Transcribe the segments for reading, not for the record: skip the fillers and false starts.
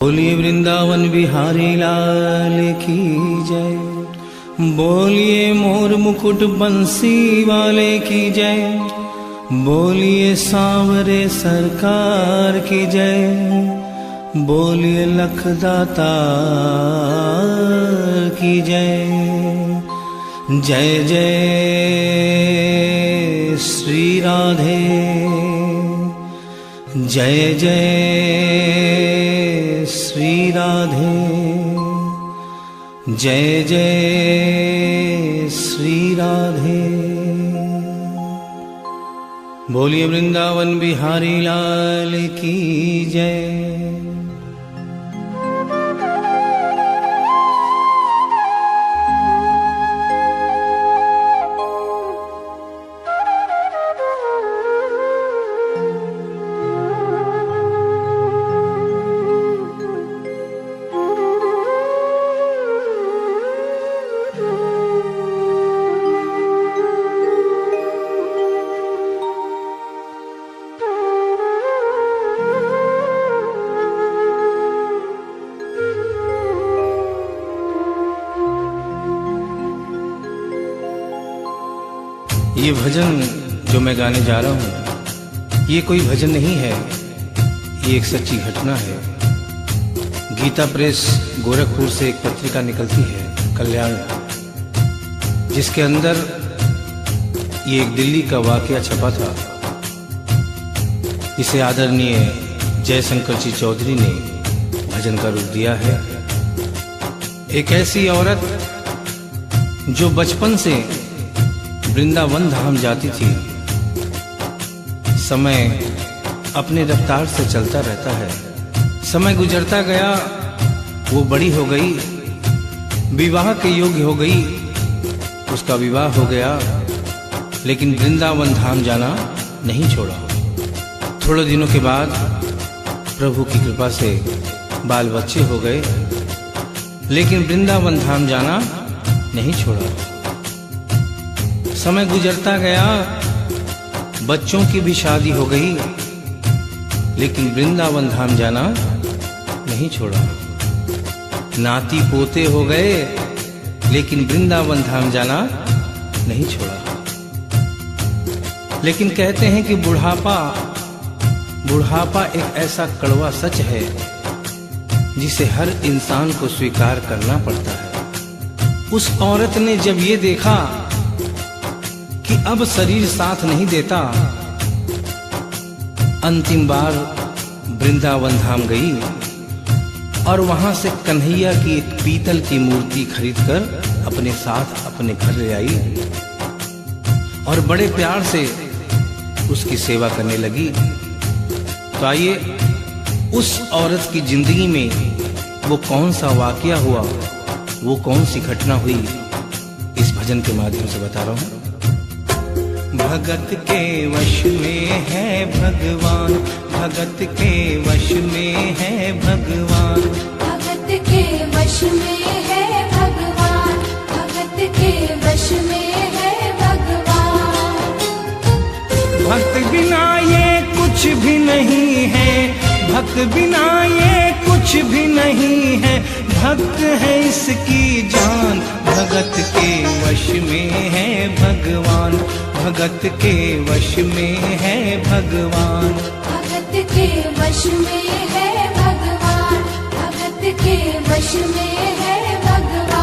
बोलिए वृंदावन बिहारी लाल की जय। बोलिए मोर मुकुट बंसी वाले की जय। बोलिए सांवरे सरकार की जय। बोलिए लखदाता की जय। जय जय श्री राधे। जय जय श्री राधे। जय जय श्री राधे। बोलिए वृंदावन बिहारी लाल की जय। ये भजन जो मैं गाने जा रहा हूँ, ये कोई भजन नहीं है, ये एक सच्ची घटना है। गीता प्रेस गोरखपुर से एक पत्रिका निकलती है, कल्याण, जिसके अंदर ये एक दिल्ली का वाकया छपा था। इसे आदरणीय जयशंकर जी चौधरी ने भजन का रूप दिया है। एक ऐसी औरत जो बचपन से वृंदावन धाम जाती थी। समय अपने रफ्तार से चलता रहता है। समय गुजरता गया, वो बड़ी हो गई, विवाह के योग्य हो गई, उसका विवाह हो गया, लेकिन वृंदावन धाम जाना नहीं छोड़ा। थोड़े दिनों के बाद प्रभु की कृपा से बाल बच्चे हो गए, लेकिन वृंदावन धाम जाना नहीं छोड़ा। समय गुजरता गया, बच्चों की भी शादी हो गई, लेकिन वृंदावन धाम जाना नहीं छोड़ा। नाती पोते हो गए, लेकिन वृंदावन धाम जाना नहीं छोड़ा। लेकिन कहते हैं कि बुढ़ापा एक ऐसा कड़वा सच है जिसे हर इंसान को स्वीकार करना पड़ता है। उस औरत ने जब ये देखा कि अब शरीर साथ नहीं देता, अंतिम बार वृंदावन धाम गई और वहां से कन्हैया की एक पीतल की मूर्ति खरीदकर अपने साथ अपने घर ले आई और बड़े प्यार से उसकी सेवा करने लगी। तो आइए उस औरत की जिंदगी में वो कौन सा वाकया हुआ, वो कौन सी घटना हुई, इस भजन के माध्यम से बता रहा हूं। भगत के वश में है भगवान, भगत के वश में है भगवान, भगत के वश में है भगवान, भगत के वश में है भगवान। भक्त बिना ये कुछ भी नहीं है, भक्त बिना ये कुछ भी नहीं है, भक्त है इसकी जान। भगत के वश में है भगवान, भगत के वश में है भगवान, भगत के वश में है भगवान, भगत के वश में है भगवान।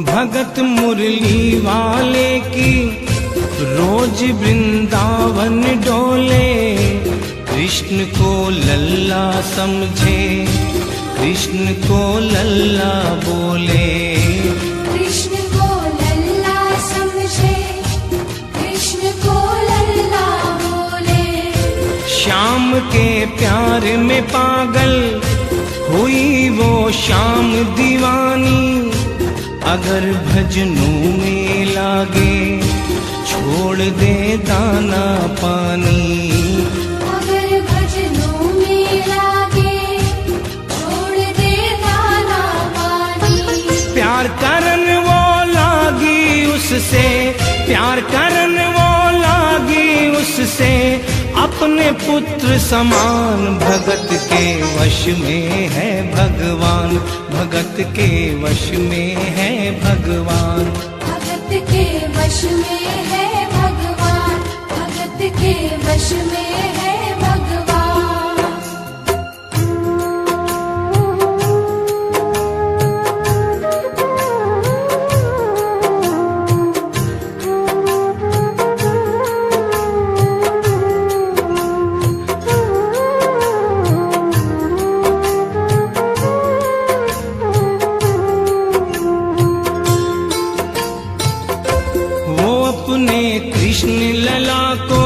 भगत मुरली वाले की रोज वृंदावन डोले, कृष्ण को लल्ला समझे, कृष्ण को लल्ला बोले, कृष्ण को लल्ला समझे, कृष्ण को लल्ला बोले। श्याम के प्यार में पागल हुई वो शाम दीवानी। अगर भजनों में लागे छोड़ दे दाना पानी। अगर भजनों में लागे छोड़ दे दाना पानी। प्यार करन वो लागी उससे, प्यार करन वो लागी उससे, अपने पुत्र समान। भगत के वश में है भगवान, भगत के वश में है भगवान। भगत के वश में है भगवान, भगत के वश में है भगवान। अपने कृष्ण लला को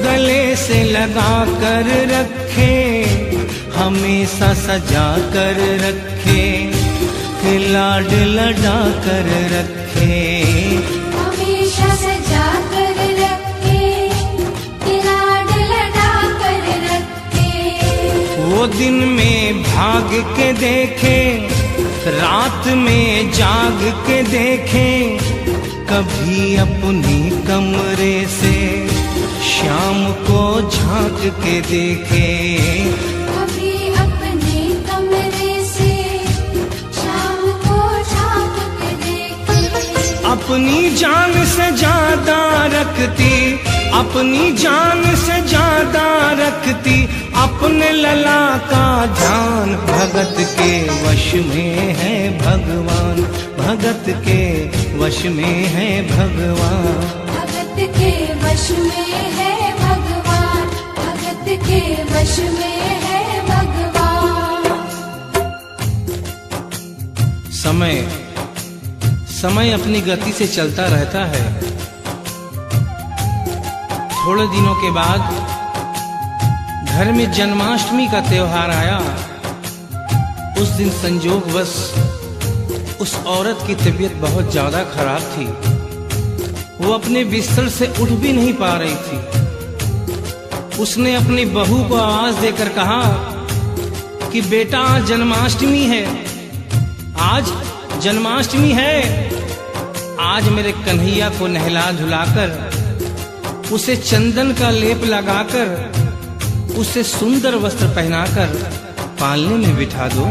गले से लगा कर रखे, हमेशा सजा कर रखे, लाड लड़ा कर रखे। हमेशा सजा कर रखे, लाड लड़ा कर रखे। वो दिन में भाग के देखे, रात में जाग के देखे, कभी अपनी कमरे से शाम को झांक के देखे। कभी अपने कमरे से शाम को झांक के देखे। अपनी जान से ज्यादा रखती, अपनी जान से ज्यादा रखती, अपने लला का ध्यान। भगत के वश में है भगवान, भगत के वश में है भगवान। भगत के वश में है भगवान, भगत के वश में है भगवान। समय अपनी गति से चलता रहता है। थोड़े दिनों के बाद घर में जन्माष्टमी का त्योहार आया। उस दिन संजोगवश उस औरत की तबीयत बहुत ज्यादा खराब थी। वो अपने बिस्तर से उठ भी नहीं पा रही थी। उसने अपनी बहू को आवाज देकर कहा कि बेटा आज जन्माष्टमी है, आज जन्माष्टमी है। आज मेरे कन्हैया को नहला धुलाकर, उसे चंदन का लेप लगाकर, उसे सुंदर वस्त्र पहनाकर पालने में बिठा दो।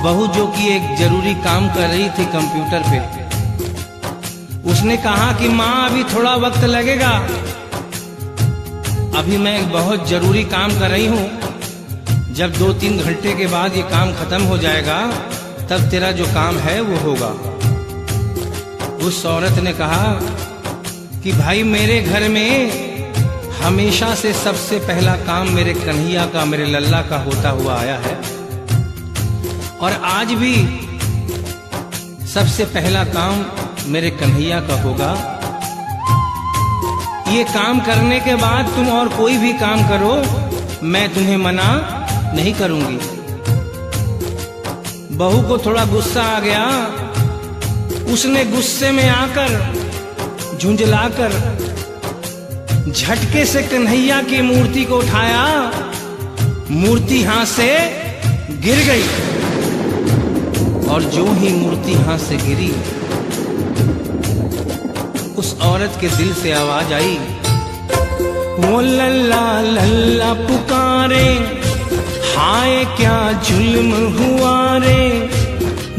बहू जो कि एक जरूरी काम कर रही थी कंप्यूटर पे, उसने कहा कि माँ अभी थोड़ा वक्त लगेगा, अभी मैं एक बहुत जरूरी काम कर रही हूँ। जब 2-3 घंटे के बाद ये काम खत्म हो जाएगा तब तेरा जो काम है वो होगा। उस औरत ने कहा कि भाई मेरे घर में हमेशा से सबसे पहला काम मेरे कन्हैया का, मेरे लल्ला का होता हुआ आया है, और आज भी सबसे पहला काम मेरे कन्हैया का होगा। ये काम करने के बाद तुम और कोई भी काम करो, मैं तुम्हें मना नहीं करूंगी। बहू को थोड़ा गुस्सा आ गया। उसने गुस्से में आकर, झुंझलाकर, झटके से कन्हैया की मूर्ति को उठाया। मूर्ति हाथ से गिर गई, और जो ही मूर्ति हाथ से गिरी, उस औरत के दिल से आवाज आई, वो लल्ला लल्ला पुकारे, हाय क्या जुल्म हुआ रे।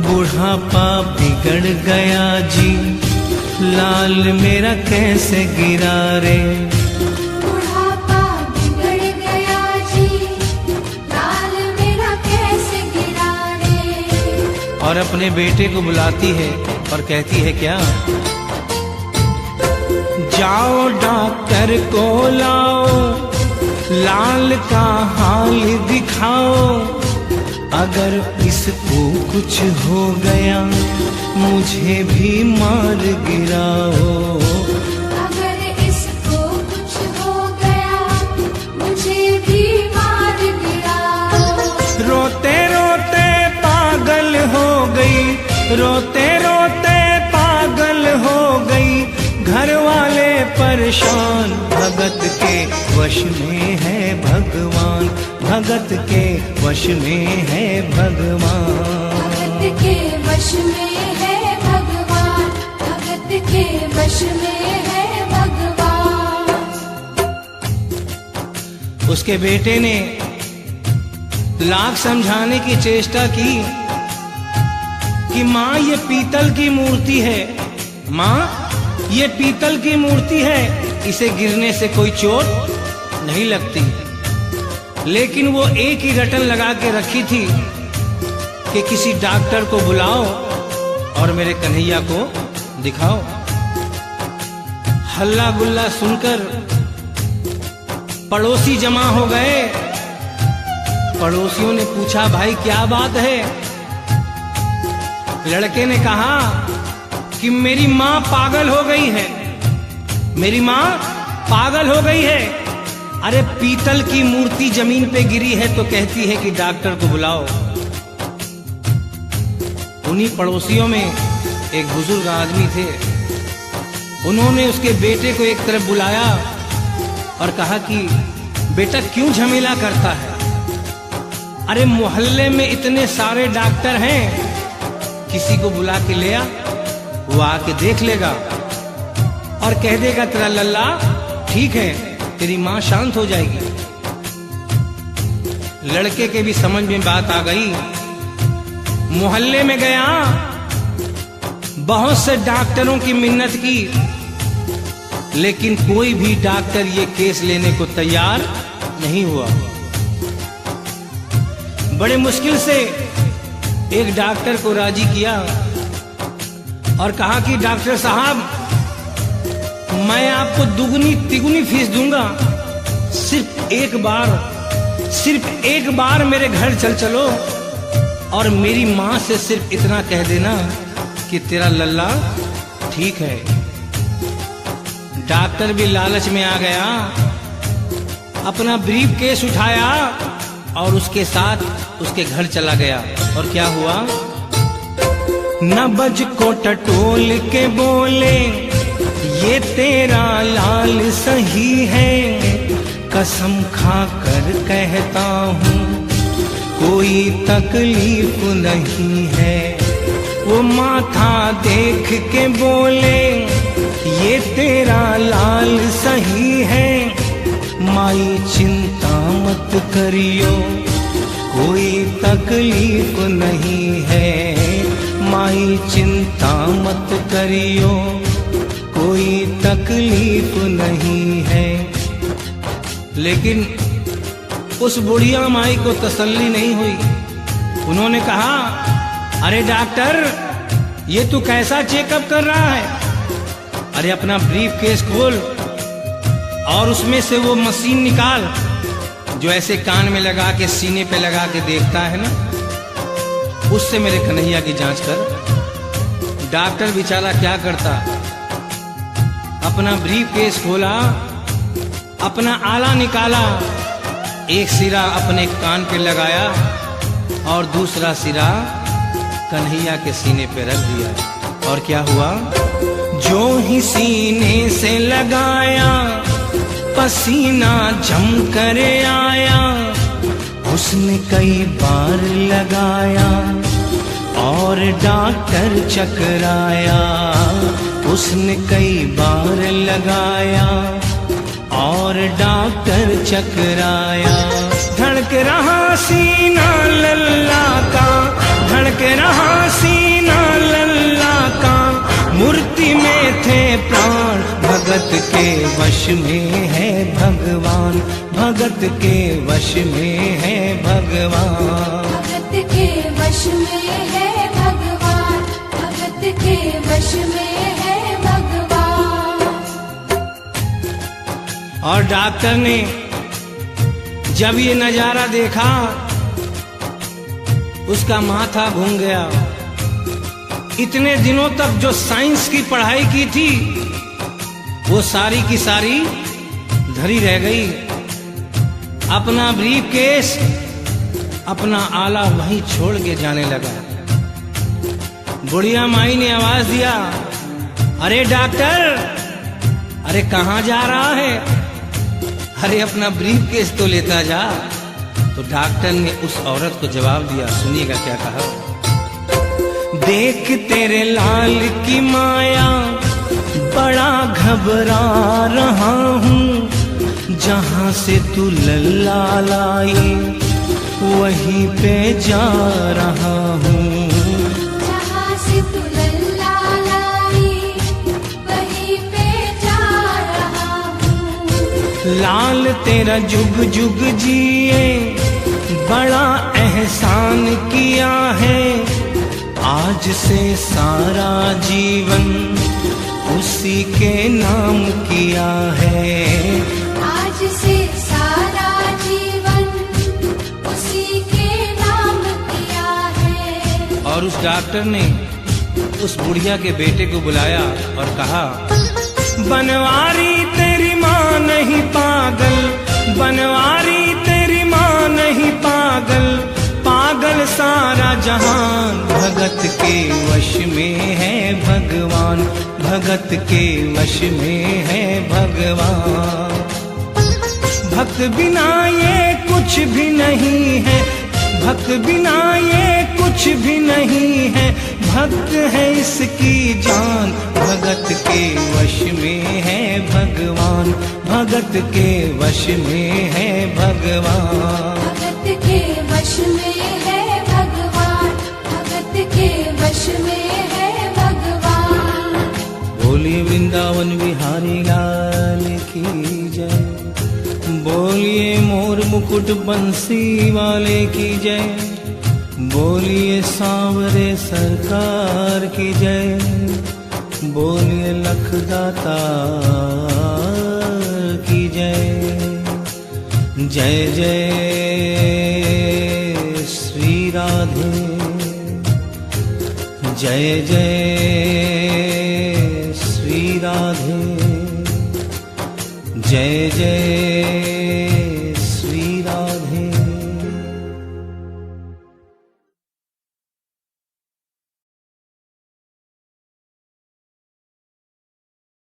बुढ़ापा बिगड़ गया जी, लाल मेरा कैसे गिरा रे। बुढ़ापा बिगड़ गया जी, लाल मेरा कैसे गिरा रे। और अपने बेटे को बुलाती है और कहती है क्या, जाओ डॉक्टर को लाओ, लाल का हाल दिखाओ। अगर इसको कुछ हो गया मुझे भी मार गिराओ। अगर इसको कुछ हो गया रोते रोते पागल हो गई, घर वाले परेशान। भगत के वश में है भगवान, भगत के वश में है भगवान। भगत के वश में है भगवान, भगत के वश में है भगवान। उसके बेटे ने लाख समझाने की चेष्टा की कि माँ ये पीतल की मूर्ति है, माँ ये पीतल की मूर्ति है, इसे गिरने से कोई चोट नहीं लगती। लेकिन वो एक ही रटन लगा के रखी थी कि किसी डॉक्टर को बुलाओ और मेरे कन्हैया को दिखाओ। हल्ला गुल्ला सुनकर पड़ोसी जमा हो गए। पड़ोसियों ने पूछा, भाई क्या बात है? लड़के ने कहा कि मेरी माँ पागल हो गई है, मेरी माँ पागल हो गई है। अरे पीतल की मूर्ति जमीन पे गिरी है तो कहती है कि डॉक्टर को बुलाओ। उन्हीं पड़ोसियों में एक बुजुर्ग आदमी थे। उन्होंने उसके बेटे को एक तरफ बुलाया और कहा कि बेटा क्यों झमेला करता है? अरे मोहल्ले में इतने सारे डॉक्टर हैं, किसी को बुला के ले आ, वो आके देख लेगा और कह देगा तेरा लल्ला ठीक है, तेरी माँ शांत हो जाएगी। लड़के के भी समझ में बात आ गई। मोहल्ले में गया, बहुत से डॉक्टरों की मिन्नत की, लेकिन कोई भी डॉक्टर ये केस लेने को तैयार नहीं हुआ। बड़े मुश्किल से एक डॉक्टर को राजी किया और कहा कि डॉक्टर साहब मैं आपको दुगनी तिगुनी फीस दूंगा, सिर्फ एक बार मेरे घर चल चलो और मेरी माँ से सिर्फ इतना कह देना कि तेरा लल्ला ठीक है। डॉक्टर भी लालच में आ गया, अपना ब्रीफ केस उठाया और उसके साथ उसके घर चला गया। और क्या हुआ? नबज को टटोल के बोले, ये तेरा लाल सही है, कसम खा कर कहता हूँ कोई तकलीफ नहीं है। वो माथा देख के बोले, ये तेरा लाल सही है, माई चिंता मत करियो कोई तकलीफ नहीं है, माई चिंता मत करियो कोई तकलीफ नहीं है। लेकिन उस बुढ़िया माई को तसल्ली नहीं हुई। उन्होंने कहा, अरे डॉक्टर ये तू कैसा चेकअप कर रहा है? अरे अपना ब्रीफ केस खोल और उसमें से वो मशीन निकाल जो ऐसे कान में लगा के सीने पे लगा के देखता है ना, उससे मेरे कन्हैया की जांच कर। डॉक्टर बेचारा क्या करता, अपना ब्रीफ केस खोला, अपना आला निकाला, एक सिरा अपने कान पे लगाया और दूसरा सिरा कन्हैया के सीने पे रख दिया। और क्या हुआ? जो ही सीने से लगाया पसीना जम कर आया, उसने कई बार लगाया और डॉक्टर चकराया, उसने कई बार लगाया और डॉक्टर चकराया। धड़क रहा सीना लल्ला का, धड़क रहा सीना लल्ला का, मूर्ति में थे प्राण, भगत के वश में है भगवान, भगत के वश में है भगवान। भगत के वश में है भगवान, भगत के वश में है भगवान। और डॉक्टर ने जब ये नजारा देखा, उसका माथा घूम गया। इतने दिनों तक जो साइंस की पढ़ाई की थी वो सारी की सारी धरी रह गई। अपना ब्रीफ केस, अपना आला वहीं छोड़ के जाने लगा। बुढ़िया माई ने आवाज दिया, अरे डॉक्टर, अरे कहाँ जा रहा है? अरे अपना ब्रीफ केस तो लेता जा। तो डॉक्टर ने उस औरत को जवाब दिया, सुनिएगा क्या कहा। देख तेरे लाल की माया बड़ा घबरा रहा हूँ, जहाँ से तू लल्ला लाई वहीं पे जा रहा हूँ। जहाँ से तू लल्ला लाई वहीं पे जा रहा हूँ। लाल तेरा जुग जुग जिए बड़ा एहसान किया है, आज से सारा जीवन उसी के नाम किया है। आज से सारा जीवन उसी के नाम किया है। और उस डॉक्टर ने उस बुढ़िया के बेटे को बुलाया और कहा, बनवारी तेरी माँ नहीं पागल, बनवारी तेरी माँ नहीं पागल, पागल सारा जहान, भगत के वश में है भगवान, भगत के वश में है भगवान। भक्त बिना ये कुछ भी नहीं है, भक्त बिना ये कुछ भी नहीं है, भक्त है इसकी जान, भगत के वश में है भगवान, भगत के वश में है भगवान। भगत के वश में है भगवान, भगत के वश में है भगवान। बोलिए वृंदावन बिहारी लाल की जय, बोलिए मोर मुकुट बंसी वाले की जय, बोलिए सांवरे सरकार की जय, बोलिए लखदाता की जय। जय जय श्री राधे, जय जय श्री राधे, जय जय